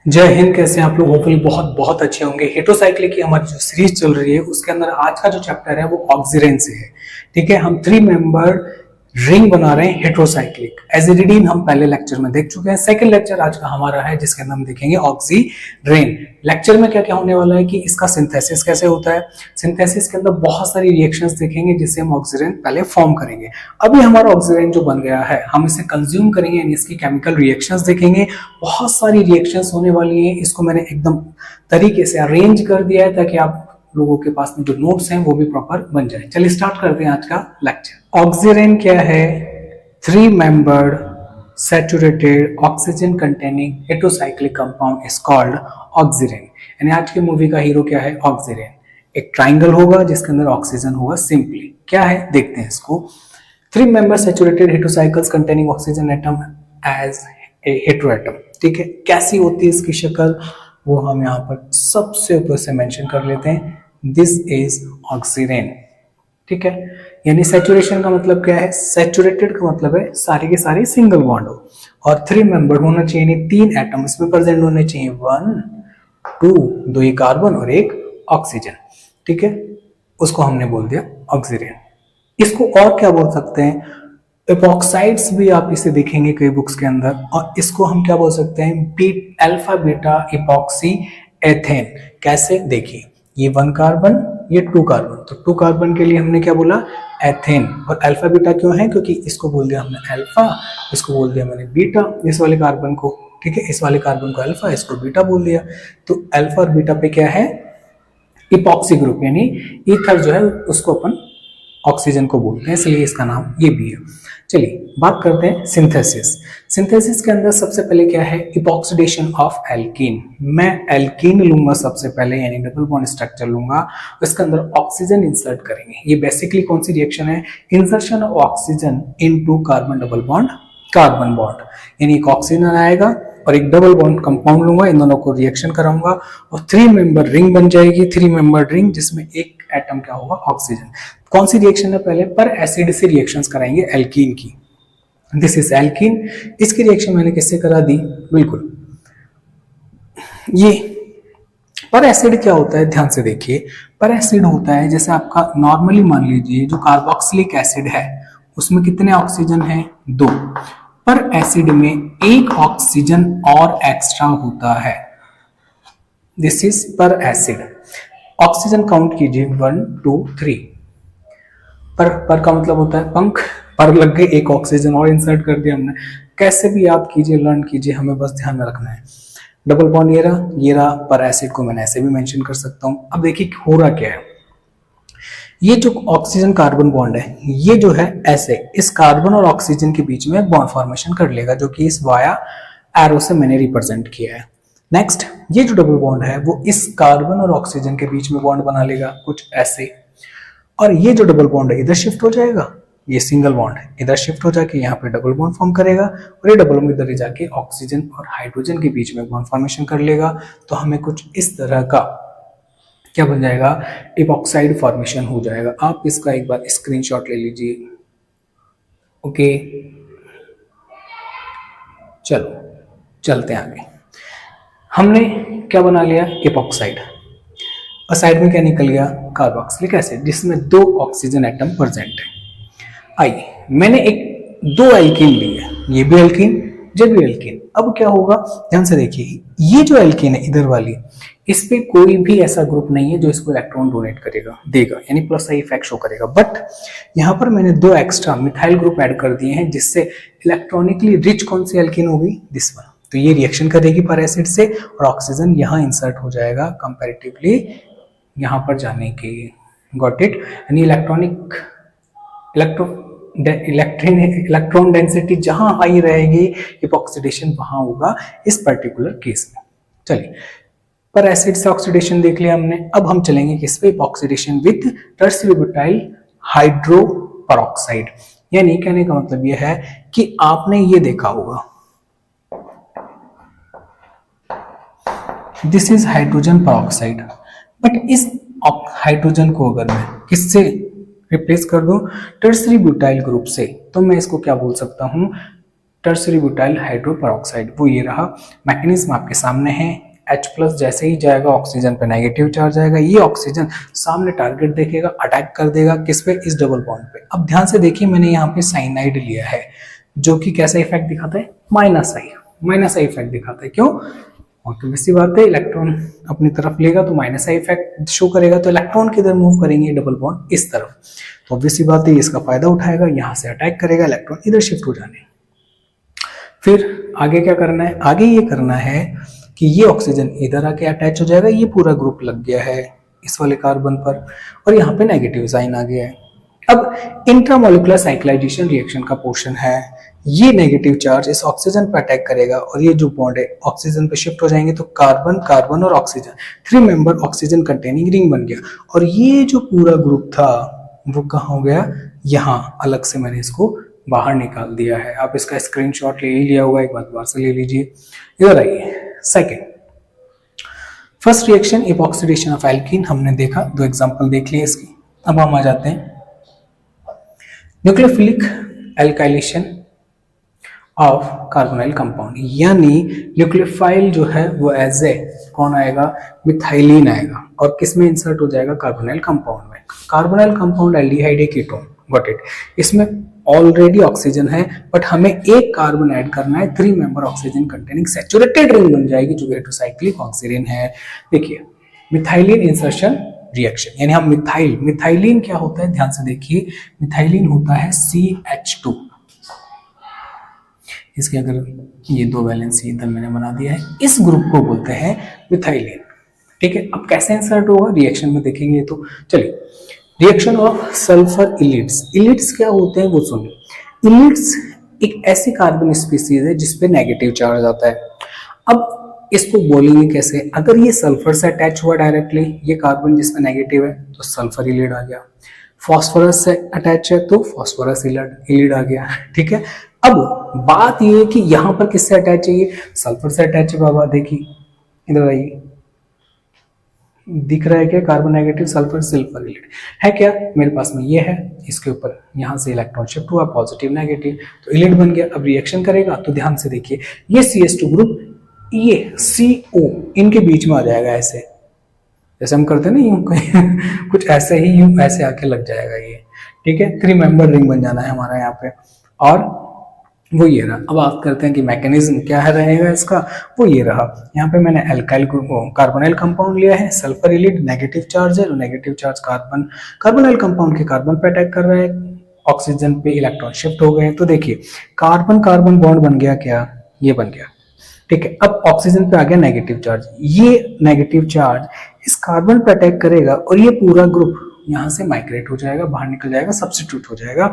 जय हिंद। कैसे हैं आप लोग? होपफुली बहुत बहुत अच्छे होंगे। हेट्रोसाइक्लिक की हमारी जो सीरीज चल रही है उसके अंदर आज का जो चैप्टर है वो ऑक्सीजन से है। ठीक है, हम 3 मेंबर रिंग बना रहे हैं हेट्रोसाइक्लिक। एजिडिन हम पहले लेक्चर में देख चुके हैं। सेकंड लेक्चर आज का हमारा है जिसके अंदर हम देखेंगे ऑक्सीरेन। लेक्चर में क्या क्या होने वाला है कि इसका सिंथेसिस कैसे होता है, सिंथेसिस के अंदर बहुत सारी रिएक्शंस देखेंगे जिससे हम ऑक्सीजन पहले फॉर्म करेंगे। अभी हमारा ऑक्सीजन जो बन गया है हम इसे कंज्यूम करेंगे यानी इसकी केमिकल रिएक्शंस देखेंगे। बहुत सारी रिएक्शंस होने वाली हैं। इसको मैंने एकदम तरीके से अरेंज कर दिया है ताकि आप लोगों के पास में जो नोट्स हैं वो भी प्रॉपर बन जाए। चलिए स्टार्ट करते हैं आज का लेक्चर। ऑक्सीरेन क्या है? 3 membered saturated oxygen containing heterocyclic compound is called oxirane. यानी आज की मूवी का हीरो क्या है? ऑक्सीरेन। एक ट्राइंगल होगा जिसके अंदर ऑक्सीजन होगा। सिंपली क्या है देखते हैं इसको। 3 member saturated heterocycles containing oxygen atom as a heteroatom. ठीक है, कैसी होती है इसकी शक्ल वो हम यहाँ पर सबसे ऊपर से मेंशन कर लेते हैं। This is oxirane. ठीक है, यानी सैचुरेशन का मतलब क्या है? सैचुरेटेड का मतलब है सारे के सारे सिंगल बॉन्ड हो और 3 मेंबर होना चाहिए, यानी 3 एटम इसमें प्रेजेंट होने चाहिए। 1 2, 2 ही कार्बन और 1 ऑक्सीजन। ठीक है, उसको हमने बोल दिया ऑक्सीरेन। इसको और क्या बोल सकते हैं? एपॉक्साइड्स भी आप इसे देखेंगे कई बुक्स के अंदर। और इसको हम क्या बोल सकते हैं? Alpha beta epoxy ethane. कैसे? देखिए, ये 1 कार्बन ये 2 कार्बन, तो 2 कार्बन के लिए हमने क्या बोला? एथेन। और अल्फा बीटा क्यों है? क्योंकि इसको बोल दिया हमने अल्फा, इसको बोल दिया मैंने बीटा, इस वाले कार्बन को। ठीक है, इस वाले कार्बन को अल्फा, इसको बीटा बोल दिया। तो अल्फा और बीटा पे क्या है? इपॉक्सी ग्रुप, यानी ईथर जो है उसको अपन ऑक्सीजन को बोलते हैं, इसलिए इसका नाम ये भी है। चलिए बात करते हैं सिंथेसिस। सिंथेसिस के अंदर सबसे पहले क्या है? Epoxidation of alkene. मैं एल्कीन लूंगा सबसे पहले, यानी डबल बॉन्ड स्ट्रक्चर लूंगा, इसके अंदर ऑक्सीजन इंसर्ट करेंगे। ये बेसिकली कौन सी रिएक्शन है? Insertion of oxygen into carbon double bond carbon bond. यानी एक ऑक्सीजन आएगा और एक डबल बॉन्ड कंपाउंड लूंगा, इन दोनों को रिएक्शन कराऊंगा और 3 मेंबर रिंग बन जाएगी। 3 मेंबर रिंग जिसमें एक एटम क्या होगा? ऑक्सीजन। कौन सी रिएक्शन है? पहले पर एसिड से रिएक्शंस कराएंगे एल्कीन की। This is alkene. इसकी रिएक्शन मैंने किससे करा दी? बिल्कुल ये पर एसिड क्या होता है, ध्यान से देखिए। पर एसिड होता है जैसे आपका नॉर्मली मान लीजिए जो कार्बोक्सिलिक एसिड है उसमें कितने ऑक्सीजन है? 2। पर एसिड में एक ऑक्सीजन और एक्स्ट्रा होता है। दिस इज पर एसिड। ऑक्सीजन काउंट कीजिए 1 2 3। पर का मतलब होता है पंख। पर लग गए, एक ऑक्सीजन और इंसर्ट कर दिया हमने। कैसे भी याद कीजिए, लर्न कीजिए, हमें बस ध्यान में रखना है। डबल बॉन्ड ये रहा। पर एसिड को मैंने ऐसे भी मेंशन कर सकता हूं। अब देखिए हो रहा क्या है। ये जो ऑक्सीजन कार्बन बॉन्ड है ये जो है ऐसे इस कार्बन और ऑक्सीजन के बीच में बॉन्ड फॉर्मेशन कर लेगा, जो कि इस वाया एरो से मैंने रिप्रेजेंट किया है। नेक्स्ट, ये जो डबल बॉन्ड है वो इस कार्बन और ऑक्सीजन के बीच में बॉन्ड बना लेगा कुछ ऐसे। और ये जो डबल बॉन्ड है इधर शिफ्ट हो जाएगा, ये सिंगल बॉन्ड है इधर शिफ्ट हो जाके यहाँ पे डबल बॉन्ड फॉर्म करेगा और ये डबल बॉन्ड इधर जाके ऑक्सीजन और हाइड्रोजन के बीच में बॉन्ड फॉर्मेशन कर लेगा। तो हमें कुछ इस तरह का क्या बन जाएगा? इपॉक्साइड फॉर्मेशन हो जाएगा। आप इसका एक बार स्क्रीनशॉट ले लीजिए। ओके, चलो चलते हैं आगे। हमने क्या बना लिया? इपॉक्साइड। और साइड में क्या निकल गया? कार्बोक्सिलिक एसिड, जिसमें 2 ऑक्सीजन एटम प्रेजेंट है। आइए, मैंने एक 2 एल्कीन ली है, ये भी एल्कीन ये भी एल्कीन। अब क्या होगा, ध्यान से देखिए। ये जो एल्कीन है इधर वाली, इस पे कोई भी ऐसा ग्रुप नहीं है जो इसको इलेक्ट्रॉन डोनेट करेगा देगा, यानी प्लस आई इफेक्ट शो करेगा। बट यहाँ पर मैंने 2 एक्स्ट्रा मिथाइल ग्रुप ऐड कर दिए हैं जिससे इलेक्ट्रॉनिकली रिच कौन सी एल्कीन होगी? This one. तो ये रिएक्शन करेगी पर एसिड से और ऑक्सीजन यहाँ इंसर्ट हो जाएगा कंपैरेटिवली यहाँ पर जाने के। Got it? यानी इलेक्ट्रॉन डेंसिटी जहां हाई रहेगी इपॉक्सीडेशन वहां होगा इस पर्टिकुलर केस में। चलिए, पर एसिड से ऑक्सीडेशन देख लिया हमने। अब हम चलेंगे किस पे? Oxidation with tertiary butyl hydro peroxide. यानी कहने का मतलब यह है कि आपने ये देखा होगा, this is hydrogen peroxide. But इस हाइड्रोजन को अगर मैं किससे रिप्लेस कर दूं? टर्शियरी ब्यूटाइल ग्रुप से, तो मैं इसको क्या बोल सकता हूं? टर्सरी ब्यूटाइल हाइड्रोपेरोक्साइड, वो ये रहा। मैकेनिज्म आपके सामने है। H+ जैसे ही जाएगा ऑक्सीजन पे नेगेटिव चार्ज आएगा, ये ऑक्सीजन सामने टारगेट देखेगा, अटैक कर देगा किस पे, इस डबल बॉन्ड पे। अब ध्यान से देखिए, मैंने यहाँ पे साइनाइड लिया है जो कि कैसा इफेक्ट दिखाता है, माइनस आई इफेक्ट दिखाता है। क्यों? ऑब्वियस सी बात है, इलेक्ट्रॉन अपनी तरफ लेगा तो माइनस आई इफेक्ट शो करेगा, तो इलेक्ट्रॉन किधर मूव करेंगे, डबल बॉन्ड इस तरफ। तो ऑब्वियस सी बात है, इसका फायदा उठाएगा, यहाँ से अटैक करेगा, इलेक्ट्रॉन इधर शिफ्ट हो जाने। फिर आगे क्या करना है, आगे ये करना है कि ये ऑक्सीजन इधर आके अटैच हो जाएगा, ये पूरा ग्रुप लग गया है इस वाले कार्बन पर, और यहाँ पे नेगेटिव साइन आ गया है। अब इंट्रामोलिकुलर साइक्लाइजेशन रिएक्शन का पोर्शन है, ये नेगेटिव चार्ज इस ऑक्सीजन पर अटैक करेगा और ये जो बॉन्ड है ऑक्सीजन पे शिफ्ट हो जाएंगे, तो कार्बन कार्बन और oxygen 3 member oxygen containing ring बन गया। और ये जो पूरा ग्रुप था वो कहाँ हो गया, यहाँ अलग से मैंने इसको बाहर निकाल दिया है। आप इसका स्क्रीनशॉट ले ही लिया होगा, एक बार दोबारा से ले लीजिए। इधर आइए, second first reaction epoxidation of alkene हमने देखा, 2 एग्जांपल देख लिए इसकी। अब हम आ जाते हैं nucleophilic alkylation of carbonyl compound, यानी न्यूक्लियोफाइल जो है वो एज ए कौन आएगा, मिथाइलिन आएगा, और किस में इंसर्ट हो जाएगा, कार्बोनाइल कंपाउंड में। Carbonyl compound aldehyde ketone, got it. इसमें ऑलरेडी ऑक्सीजन है, बट हमें एक कार्बन ऐड करना है, 3 member oxygen containing saturated ring बन जाएगी जो हेटेरोसाइक्लिक ऑक्सीजन है। देखिए मिथाइलिन इंसर्शन रिएक्शन, यानी हम मिथाइलिन क्या होता है, ध्यान से देखिए, मिथाइलिन होता है CH2। इसके अगर ये 2 वैलेंसी इधर मैंने बना दिया है, इस ग्रुप को बोलते हैं मिथाइलिन। ठीक है, अब कैसे इंसर्ट होगा रिएक्शन में देखेंगे। तो चलिए, रिएक्शन ऑफ सल्फर इलिड्स। इलिड्स क्या होते हैं वो सुनिए। इलिड्स एक ऐसी कार्बन स्पीसीज है जिसपे नेगेटिव चार्ज आता है। अब इसको बोलेंगे कैसे, अगर ये सल्फर से अटैच हुआ डायरेक्टली, ये कार्बन जिसमें नेगेटिव है तो सल्फर इलिड आ गया। फॉस्फोरस से अटैच है तो फॉस्फोरस इलिड आ गया। ठीक है, अब बात ये है कि यहाँ पर किससे अटैच है, ये सल्फर से अटैच है। बाबा देखिए इधर आइए, दिख रहा है क्या, कार्बन नेगेटिव सल्फर सिल्फर इलिड है क्या, मेरे पास में ये है, इसके ऊपर यहाँ से इलेक्ट्रॉन शिफ्ट हुआ पॉजिटिव नेगेटिव, तो इलिड बन गया। अब रिएक्शन करेगा तो ध्यान से देखिए, ये CH2 ग्रुप, ये CO इनके बीच में आ जाएगा, ऐसे जैसे हम करते हैं ना यूं कुछ ऐसे ही, यूं ऐसे आके लग जाएगा ये। ठीक है, 3 मेंबर रिंग बन जाना है हमारा यहाँ पे, और वो ये रहा। अब बात करते हैं कि मैकेनिज्म क्या है रहेगा इसका, वो ये रहा। यहाँ पे मैंने एल्काइल कार्बोनाइल कंपाउंड लिया है, सल्फर इलिड नेगेटिव चार्ज है, नेगेटिव चार्ज कार्बोनाइल कंपाउंड के कार्बन पे अटैक कर रहा है, ऑक्सीजन पे इलेक्ट्रॉन शिफ्ट हो गए। तो देखिए कार्बन कार्बन बॉन्ड बन गया, क्या ये बन गया। ठीक है, अब ऑक्सीजन पे आ गया नेगेटिव चार्ज, ये नेगेटिव चार्ज इस कार्बन पे अटैक करेगा और ये पूरा ग्रुप यहाँ से माइग्रेट हो जाएगा, बाहर निकल जाएगा, सब्स्टिट्यूट हो जाएगा,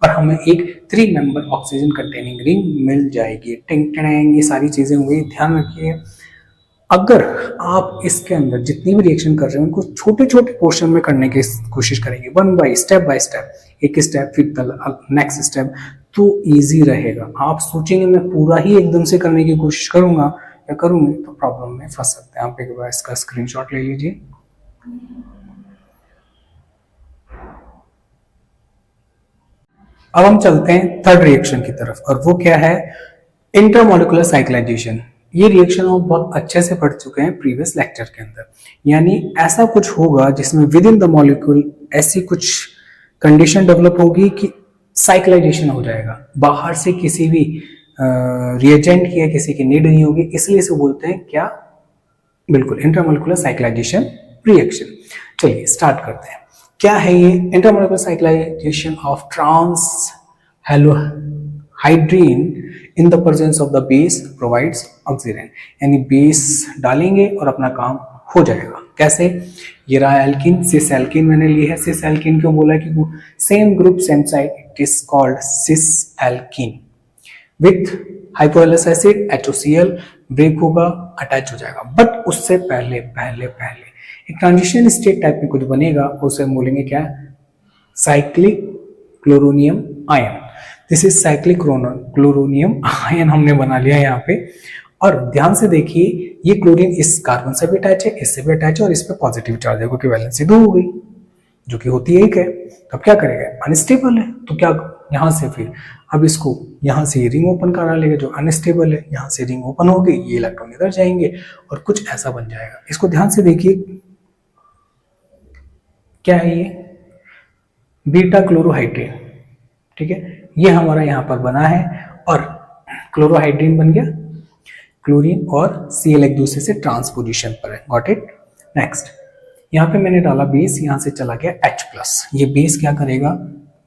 और हमें एक 3 मेंबर ऑक्सीजन कंटेनिंग रिंग मिल जाएगी। टिंग टिंग, ये सारी चीजें हुई। ध्यान रखिए, अगर आप इसके अंदर जितनी भी रिएक्शन कर रहे हैं उनको छोटे छोटे पोर्शन में करने की कोशिश करेंगे, स्टेप बाय स्टेप, एक स्टेप फिर नेक्स्ट स्टेप, तो इजी रहेगा। आप सोचेंगे मैं पूरा ही एकदम से करने की कोशिश करूंगा या करूंगी, तो प्रॉब्लम में फंस सकते हैं। आप एक बार इसका स्क्रीनशॉट ले लीजिए। अब हम चलते हैं थर्ड रिएक्शन की तरफ, और वो क्या है, इंटरमोलिकुलर साइक्लाइजेशन। ये रिएक्शन हम बहुत अच्छे से पढ़ चुके हैं प्रीवियस लेक्चर के अंदर। यानी ऐसा कुछ होगा जिसमें विद इन द मॉलिक्यूल ऐसी कुछ कंडीशन डेवलप होगी कि साइक्लाइजेशन हो जाएगा, बाहर से किसी भी रिएजेंट की या किसी की नीड नहीं होगी, इसलिए इसे बोलते हैं क्या, बिल्कुल इंटरमोलिकुलर साइक्लाइजेशन रिएक्शन। चलिए स्टार्ट करते हैं। क्या है ये intermolecular cyclization of trans halohydrin in the presence of the base provides oxygen, यानी बेस डालेंगे और अपना काम हो जाएगा। कैसे, ये रहा एल्कीन, सिस एल्कीन मैंने ली है। सिस एल्कीन क्यों बोला, कि same group same side, it is called cis alkene. With हाइपोएलस acid HOCl break होगा, अटैच हो जाएगा। बट उससे पहले एक ट्रांजिशन स्टेट टाइप में कुछ बनेगा, उसे बोलेंगे क्या, cyclic chloronium ion. This is cyclic chloronium ion हमने बना लिया यहाँ पे। और ध्यान से देखिए, ये क्लोरीन इस कार्बन से भी अटैच है, इससे भी अटैच है, और इस पे पॉजिटिव चार्ज है क्योंकि वैलेंसी 2 हो गई, जो कि होती है 1 है। तब क्या करेगा, अनस्टेबल है, तो क्या यहाँ से फिर अब इसको यहाँ से ये रिंग ओपन करा लेगा जो अनस्टेबल है, यहाँ से रिंग ओपन होगी, ये इलेक्ट्रॉन इधर जाएंगे और कुछ ऐसा बन जाएगा। इसको ध्यान से देखिए, क्या है ये, बीटा क्लोरोहाइड्रेन, ठीक है, ये हमारा यहाँ पर बना है और क्लोरोहाइड्रेन बन गया, क्लोरीन और Cl एक दूसरे से ट्रांसपोजिशन पर है, गॉट इट। नेक्स्ट, यहाँ पे मैंने डाला बेस, यहाँ से चला गया H+, ये बेस क्या करेगा,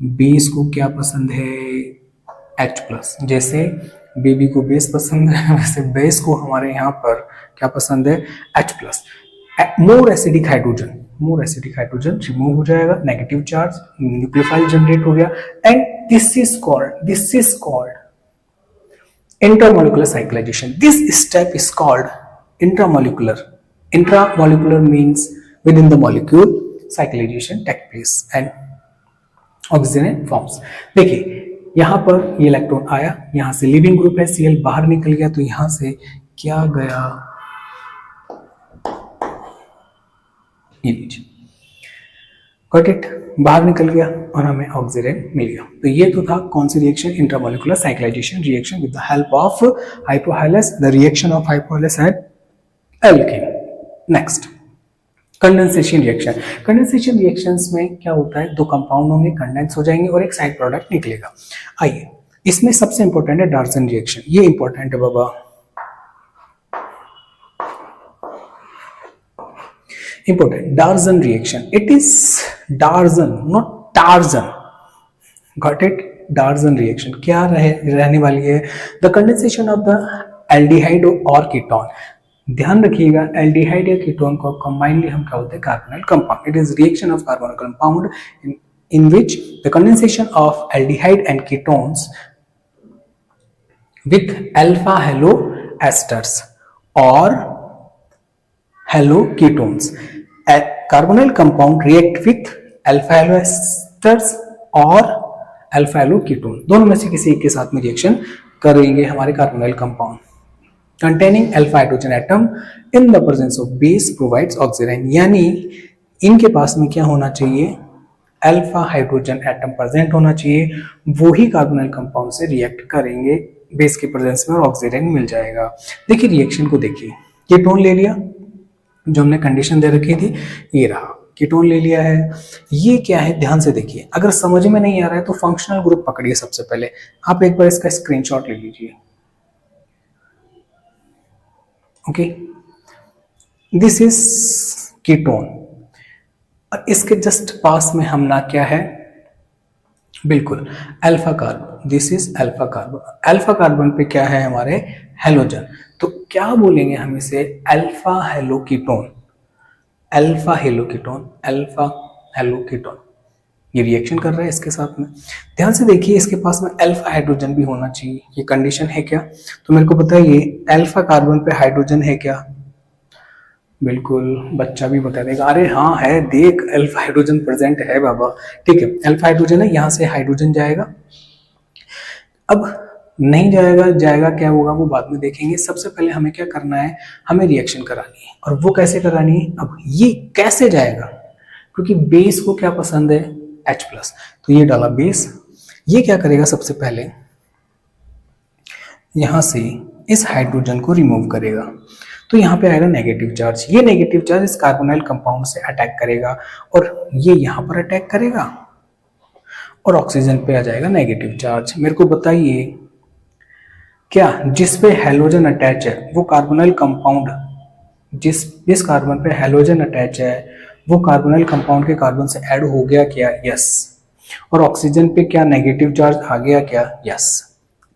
बेस को क्या पसंद है, H+, जैसे बेबी को बेस पसंद है वैसे बेस को हमारे यहाँ पर क्या पसंद है, H+। More acidic hydrogen remove हो जाएगा, नेगेटिव चार्ज, न्यूक्लियोफाइल जनरेट हो गया, and this is called intramolecular cyclisation. This step is called intramolecular means within the molecule cyclization take place and oxygen forms। देखिए यहां पर ये इलेक्ट्रॉन आया, यहां से लिविंग ग्रुप है Cl, बाहर निकल गया, तो यहां से क्या गया, ये लीजिए, गॉट इट, बाहर निकल गया और हमें ऑक्सीजन मिल गया। तो ये तो था कौन सी reaction, intramolecular cyclization reaction with the help of hypohalous, the reaction of hypohalous and alkane. Next, condensation reaction. Condensation reactions में क्या होता है, दो कंपाउंड होंगे, कंडेंस हो जाएंगे और एक साइड प्रोडक्ट निकलेगा। आइए, इसमें सबसे इंपॉर्टेंट है डार्सन रिएक्शन, ये इंपॉर्टेंट है बाबा, important Darson reaction, it is Darson not Tarzan, got it। Darson reaction क्या रहने वाली है, the condensation of the aldehyde और कीटोन। ध्यान रखिएगा, एल्डिहाइड या कीटोन को कंबाइनली हम क्या होते हैं, carbonyl compound. It is reaction of carbonyl compound in which the condensation of aldehyde and ketones with alpha halo esters or haloketones। Carbonyl compound react with alpha hello asters और alpha hello ketone, दोनों में से किसी एक के साथ में reaction करेंगे हमारे carbonyl compound containing alpha hydrogen atom in the presence of base provides oxygen. यानी इनके पास में क्या होना चाहिए, अल्फा हाइड्रोजन एटम प्रेजेंट होना चाहिए, वो ही कार्बोनाइल कंपाउंड से रिएक्ट करेंगे बेस के प्रेजेंस में और ऑक्सीजन मिल जाएगा। देखिए रिएक्शन को देखिए, कीटोन ले लिया, जो हमने कंडीशन दे रखी थी, ये रहा कीटोन ले लिया है। ये क्या है, ध्यान से देखिए, अगर समझ में नहीं आ रहा है तो फंक्शनल ग्रुप पकड़िए। सबसे पहले आप एक बार इसका स्क्रीनशॉट ले लीजिए, ओके, दिस इज कीटोन और इसके जस्ट पास में हम ना क्या है, बिल्कुल alpha carbon, this is alpha carbon. Alpha carbon पे क्या है हमारे, हेलोजन, तो क्या बोलेंगे हम इसे, अल्फा हेलोकीटोन, अल्फा हेलोकीटोन, अल्फा हेलोकीटोन। ये रिएक्शन कर रहा है इसके साथ में। ध्यान से देखिए, इसके पास में अल्फा हाइड्रोजन भी होना चाहिए, ये कंडीशन है क्या, तो मेरे को बताइए अल्फा कार्बन पे हाइड्रोजन है क्या, बिल्कुल बच्चा भी बता देगा, अरे हाँ है, देख अल्फा हाइड्रोजन प्रेजेंट है बाबा, ठीक है, अल्फा हाइड्रोजन है, यहाँ से हाइड्रोजन जाएगा। अब नहीं जाएगा क्या होगा वो बाद में देखेंगे। सबसे पहले हमें क्या करना है, हमें रिएक्शन करानी है, और वो कैसे करानी है, अब ये कैसे जाएगा, क्योंकि बेस को क्या पसंद है, H+, तो ये डाला बेस, ये क्या करेगा, सबसे पहले यहां से इस हाइड्रोजन को रिमूव करेगा, तो यहाँ पे आएगा नेगेटिव चार्ज, ये नेगेटिव चार्ज इस कार्बोनाइल कंपाउंड से अटैक करेगा और ये यहाँ पर अटैक करेगा और ऑक्सीजन पे आ जाएगा नेगेटिव चार्ज। मेरे को बताइए, क्या जिस पे हेलोजन अटैच है वो कार्बोनाइल कंपाउंड, जिस कार्बन पे हेलोजन अटैच है वो कार्बोनाइल कंपाउंड के कार्बन से ऐड हो गया क्या, यस, और ऑक्सीजन पे क्या नेगेटिव चार्ज आ गया क्या, यस।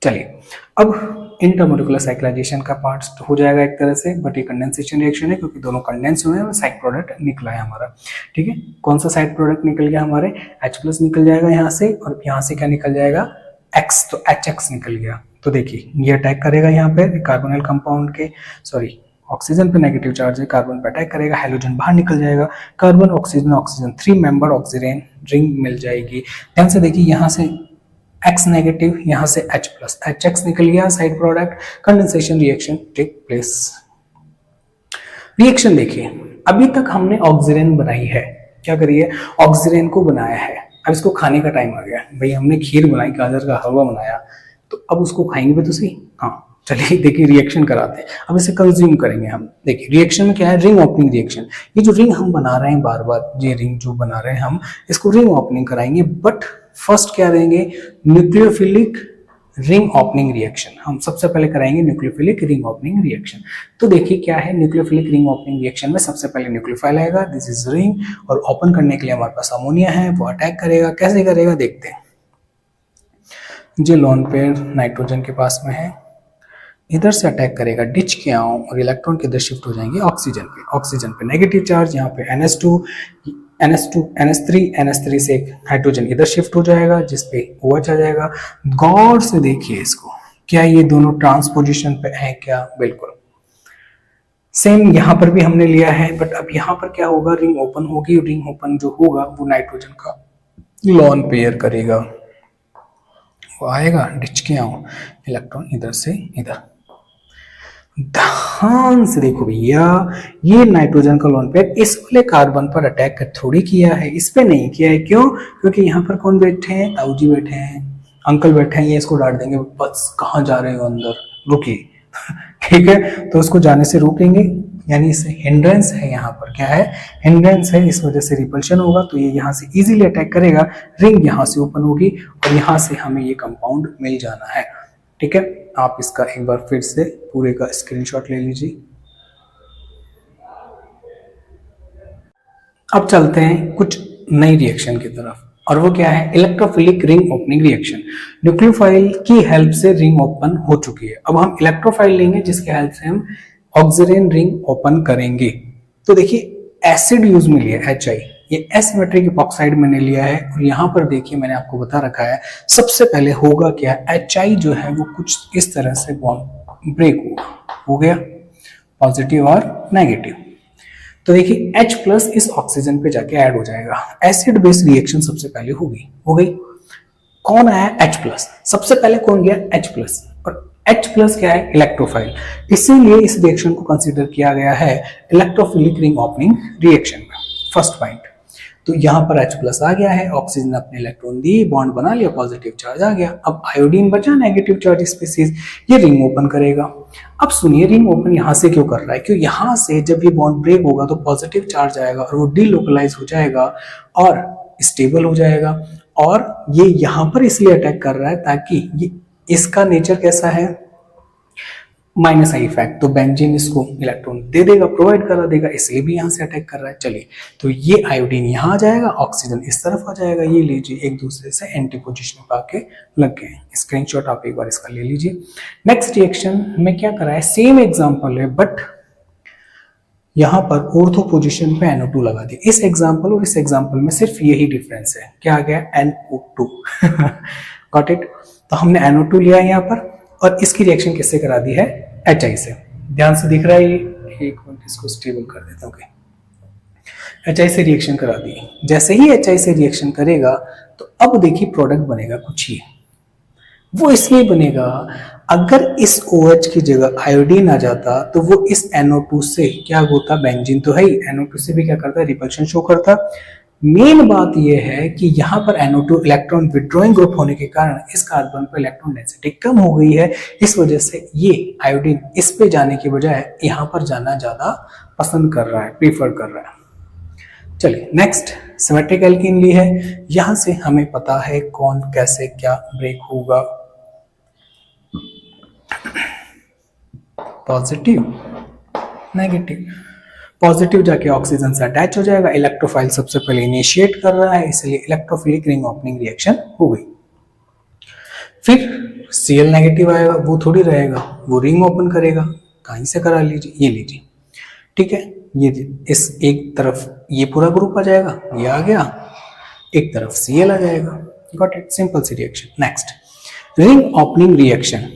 चलिए अब इंटरमोलिकुलर साइक्लाइजेशन का पार्ट हो जाएगा एक तरह से, बट ये कंडेंसेशन रिएक्शन है क्योंकि दोनों कंडेंस हुए हैं, साइड प्रोडक्ट निकला है हमारा, ठीक है। कौन सा साइड प्रोडक्ट निकल गया, हमारे H+ निकल जाएगा यहाँ से, और यहाँ से क्या निकल जाएगा, X, तो HX निकल गया। तो देखिए ये अटैक करेगा यहाँ पे कार्बोनाइल कंपाउंड के, सॉरी ऑक्सीजन पे नेगेटिव चार्ज है, कार्बन पे अटैक करेगा, हेलोजन बाहर निकल जाएगा, carbon oxygen 3 member oxygen ring मिल जाएगी। ध्यान से देखिए, यहाँ से X नेगेटिव, यहाँ से H+, HX निकल गया side product, condensation reaction take place. Reaction देखिए, अभी तक हमने ऑक्सीजन बनाई है, क्या करिए, ऑक्सीजन को बनाया है, अब इसको खाने का टाइम आ गया भाई, हमने खीर बनाई, गाजर का हलवा बनाया, तो अब उसको खाएंगे भी तो सही। हाँ चलिए देखिए रिएक्शन कराते हैं, अब इसे कंज्यूम करेंगे हम। देखिए रिएक्शन में क्या है, रिंग ओपनिंग रिएक्शन। ये जो रिंग हम बना रहे हैं बार बार, ये रिंग जो बना रहे हैं हम, इसको रिंग ओपनिंग कराएंगे। बट फर्स्ट क्या देंगे, न्यूक्लियोफिलिक रिंग ओपनिंग रिएक्शन। हम सबसे पहले कराएंगे न्यूक्लियोफिलिक रिंग ओपनिंग रिएक्शन। तो देखिए क्या है, न्यूक्लियोफिलिक रिंग ओपनिंग रिएक्शन में सबसे पहले न्यूक्लियोफाइल आएगा, दिस इज रिंग, और ओपन करने के लिए हमारे पास अमोनिया है, वो अटैक करेगा। कैसे करेगा देखते हैं। जो लोन पेयर नाइट्रोजन के पास में है, इधर से अटैक करेगा डिच के आओ, और इलेक्ट्रॉन के इधर शिफ्ट हो जाएंगे ऑक्सीजन पे। ऑक्सीजन पे नेगेटिव चार्ज, यहाँ पे NH3 से एक हाइड्रोजन इधर शिफ्ट हो जाएगा, जिसपे OH आ जाएगा। गौर से देखिए इसको, क्या ये दोनों ट्रांसपोजिशन पे है क्या, बिल्कुल सेम यहाँ पर भी हमने लिया है। बट अब यहाँ पर क्या होगा, रिंग ओपन होगी। रिंग ओपन जो होगा वो नाइट्रोजन का लॉन पेयर करेगा, वो आएगा डिच के आओ, इलेक्ट्रॉन इधर से इधर। ध्यान से देखो भैया, ये नाइट्रोजन का लोन पेयर इस वाले कार्बन पर अटैक कर थोड़ी किया है, इस पे नहीं किया है। क्यों? क्योंकि यहाँ पर कौन बैठे हैं, ताऊजी बैठे हैं, अंकल बैठे हैं, ये इसको डांट देंगे, बस कहाँ जा रहे हो अंदर, रुकिए। ठीक है, तो उसको जाने से रोकेंगे, यानी इसे हिंड्रेंस है, यहाँ पर क्या है, हिंड्रेंस है, इस वजह से रिपल्शन होगा। तो ये यहाँ से इजीली अटैक करेगा, रिंग यहाँ से ओपन होगी, और यहाँ से हमें ये कंपाउंड मिल जाना है। ठीक है, आप इसका एक बार फिर से पूरे का स्क्रीनशॉट ले लीजिए। अब चलते हैं कुछ नई रिएक्शन की तरफ, और वो क्या है, electrophilic ring opening reaction. Nucleophile की हेल्प से रिंग ओपन हो चुकी है, अब हम इलेक्ट्रोफाइल लेंगे जिसके हेल्प से हम ऑक्सीजन रिंग ओपन करेंगे। तो देखिए एसिड यूज में लिया HI, ये एसिमेट्रिक इपॉक्साइड मैंने लिया है, और यहाँ पर देखिए मैंने आपको बता रखा है सबसे पहले होगा क्या, HI जो है वो कुछ इस तरह से बॉन्ड ब्रेक हो गया, पॉजिटिव और नेगेटिव। तो देखिए H+ इस ऑक्सीजन पे जाके ऐड हो जाएगा, एसिड बेस रिएक्शन सबसे पहले हो गई। कौन आया, H+, सबसे पहले कौन गया, H+, और H+ क्या है, इलेक्ट्रोफाइल, इसीलिए इस रिएक्शन को कंसीडर किया गया है इलेक्ट्रोफिलिक रिंग ओपनिंग रिएक्शन में। फर्स्ट पॉइंट, तो यहाँ पर H+ आ गया है, ऑक्सीजन अपने इलेक्ट्रॉन दी, बॉन्ड बना लिया, पॉजिटिव चार्ज आ गया। अब आयोडीन बचा नेगेटिव चार्ज स्पीसीज, ये रिंग ओपन करेगा। अब सुनिए रिंग ओपन यहाँ से क्यों कर रहा है, क्योंकि यहाँ से जब ये बॉन्ड ब्रेक होगा तो पॉजिटिव चार्ज आएगा, और वो डीलोकलाइज हो जाएगा और स्टेबल हो जाएगा। और ये यहाँ पर इसलिए अटैक कर रहा है ताकि ये, इसका नेचर कैसा है, -I इफेक्ट, तो बेंजीन इसको इलेक्ट्रॉन दे देगा, प्रोवाइड करा देगा, इसलिए भी यहाँ से अटैक कर रहा है। चलिए, तो ये आयोडीन यहाँ आ जाएगा, ऑक्सीजन इस तरफ आ जाएगा, ये लीजिए एक दूसरे से एंटी पोजिशन पे आके लग गए। स्क्रीनशॉट आप एक बार इसका ले लीजिए। नेक्स्ट रिएक्शन में क्या करा है, सेम एग्जाम्पल है, बट यहाँ पर ऑर्थो पोजिशन पे NO2 लगा दिया। इस एग्जाम्पल और इस एग्जाम्पल में सिर्फ यही डिफरेंस है, क्या आ गया, NO2। Got it. तो हमने NO2 लिया है यहाँ पर, और इसकी रिएक्शन किससे करा दी है, HI से। ध्यान से दिख रहा है ये, एक मिनट इसको स्टेबल कर देता हूँ। HI से रिएक्शन करा दी, जैसे ही HI से रिएक्शन करेगा तो अब देखिए प्रोडक्ट बनेगा कुछ ही, वो इसलिए बनेगा, अगर इस OH की जगह आयोडीन आ जाता तो वो इस NO2 से क्या होता, बेंजीन तो है ही, NO2 से भी क्या करता है, रिपल्शन शो करता। मेन बात यह है कि यहाँ पर NO2 इलेक्ट्रॉन विड्रॉइंग ग्रुप होने के कारण इस कार्बन पर इलेक्ट्रॉन डेंसिटी कम हो गई है, इस वजह से ये आयोडीन इस पे जाने के बजाय यहाँ पर जाना ज्यादा पसंद कर रहा है, प्रीफर कर रहा है। चलिए नेक्स्ट सिमेट्रिक एल्कीन ली है, यहां से हमें पता है कौन कैसे क्या ब्रेक होगा, पॉजिटिव नेगेटिव। पॉजिटिव जाके ऑक्सीजन से अटैच हो जाएगा, इलेक्ट्रोफाइल सबसे पहले इनिशिएट कर रहा है, इसलिए इलेक्ट्रोफिलिक रिंग ओपनिंग रिएक्शन हो गई। फिर Cl नेगेटिव आएगा, वो थोड़ी रहेगा, वो रिंग ओपन करेगा, कहीं से करा लीजिए, ये लीजिए। ठीक है, ये इस एक तरफ ये पूरा ग्रुप आ जाएगा, ये आ गया, एक तरफ Cl आ जाएगा। गॉट इट, सिंपल सी reaction. Next ring opening reaction,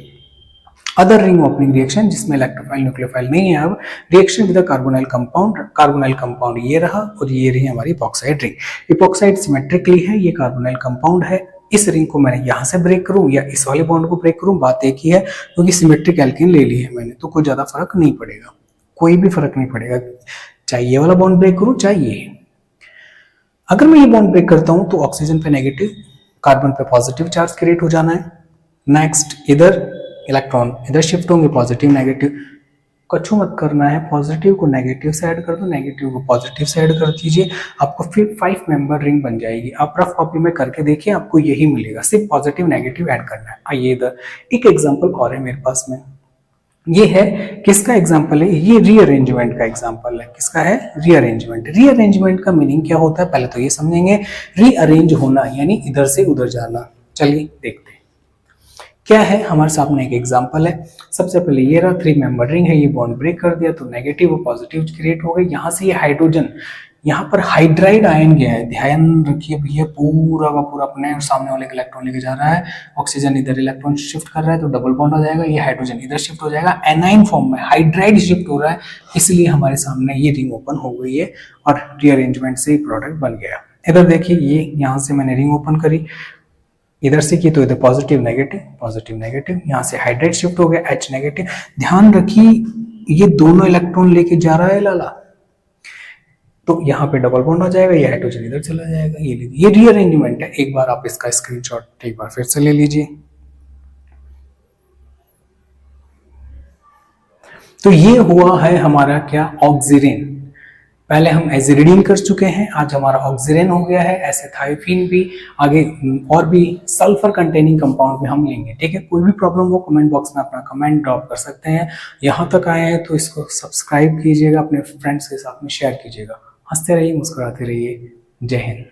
other ring opening reaction जिसमें इलेक्ट्रोफाइल न्यूक्लियोफाइल नहीं है। अब रिएक्शन विद कार्बोनाइल कंपाउंड ये रहा, और ये रही हमारी इपॉक्साइड रिंग। इपॉक्साइड सिमेट्रिकली है, ये कार्बोनाइल कंपाउंड है। इस रिंग को मैंने यहां से ब्रेक करूं या इस वाले बॉन्ड को ब्रेक करूं, बात एक ही है, क्योंकि सिमेट्रिक एल्कीन ले ली है मैंने, तो कोई ज्यादा फर्क नहीं पड़ेगा, कोई भी फर्क नहीं पड़ेगा, चाहे ये वाला बॉन्ड ब्रेक करूं चाहे ये। अगर मैं ये बॉन्ड ब्रेक करता हूं तो ऑक्सीजन पे नेगेटिव, कार्बन पे पॉजिटिव चार्ज क्रिएट हो जाना है। नेक्स्ट इधर इलेक्ट्रॉन इधर शिफ्ट होंगे, पॉजिटिव नेगेटिव, कछु मत करना है, पॉजिटिव को नेगेटिव से ऐड कर दो, नेगेटिव को पॉजिटिव से ऐड कर दीजिए, आपको फिर 5 मेंबर रिंग बन जाएगी। आप रफ कॉपी में करके देखिए, आपको यही मिलेगा, सिर्फ पॉजिटिव नेगेटिव ऐड करना है। आइए इधर एक एग्जांपल और है मेरे पास में, ये है किसका एग्जांपल है, ये रीअरेंजमेंट का एग्जांपल है। किसका है, रीअरेंजमेंट। रीअरेंजमेंट का मीनिंग क्या होता है पहले तो ये समझेंगे। रीअरेंज होना यानी इधर से उधर जाना। चलिए देखते हैं क्या है। हमारे सामने एक एग्जांपल है। सबसे पहले ये रहा 3 मेंबर रिंग है, ये बॉन्ड ब्रेक कर दिया तो नेगेटिव और पॉजिटिव क्रिएट हो गए। यहाँ से ये हाइड्रोजन, यहाँ पर हाइड्राइड आयन गया है, ध्यान रखिए भैया, पूरा का पूरा अपने सामने वाले इलेक्ट्रॉन लेके जा रहा है। ऑक्सीजन इधर इलेक्ट्रॉन शिफ्ट कर रहा है तो डबल बॉन्ड हो जाएगा, ये हाइड्रोजन इधर शिफ्ट हो जाएगा, एनाइन फॉर्म में हाइड्राइड शिफ्ट हो रहा है, इसलिए हमारे सामने ये रिंग ओपन हो गई है और रीअरेंजमेंट से प्रोडक्ट बन गया। इधर देखिए, ये यहाँ से मैंने रिंग ओपन करी, इधर से की तो इधर पॉजिटिव नेगेटिव, यहाँ से हाइड्राइड शिफ्ट हो गया, H नेगेटिव। ध्यान रखिए ये दोनों इलेक्ट्रॉन लेके जा रहा है लाला, तो यहाँ पे डबल बॉन्ड हो जाएगा, ये हाइड्रोजन इधर चला जाएगा। ये रीअरेंजमेंट है। एक बार आप इसका स्क्रीनशॉट एक बार फिर से ले लीजिए। तो ये हुआ है हमारा क्या, ऑक्सीजन। पहले हम एजिरिडीन कर चुके हैं, आज हमारा ऑक्सीजन हो गया है। एसेथाइफिन भी आगे और भी सल्फर कंटेनिंग कंपाउंड भी हम लेंगे। ठीक है, कोई भी प्रॉब्लम हो कमेंट बॉक्स में अपना कमेंट ड्रॉप कर सकते हैं। यहाँ तक आए हैं तो इसको सब्सक्राइब कीजिएगा, अपने फ्रेंड्स के साथ में शेयर कीजिएगा। हंसते रहिए, मुस्कुराते रहिए। जय हिंद।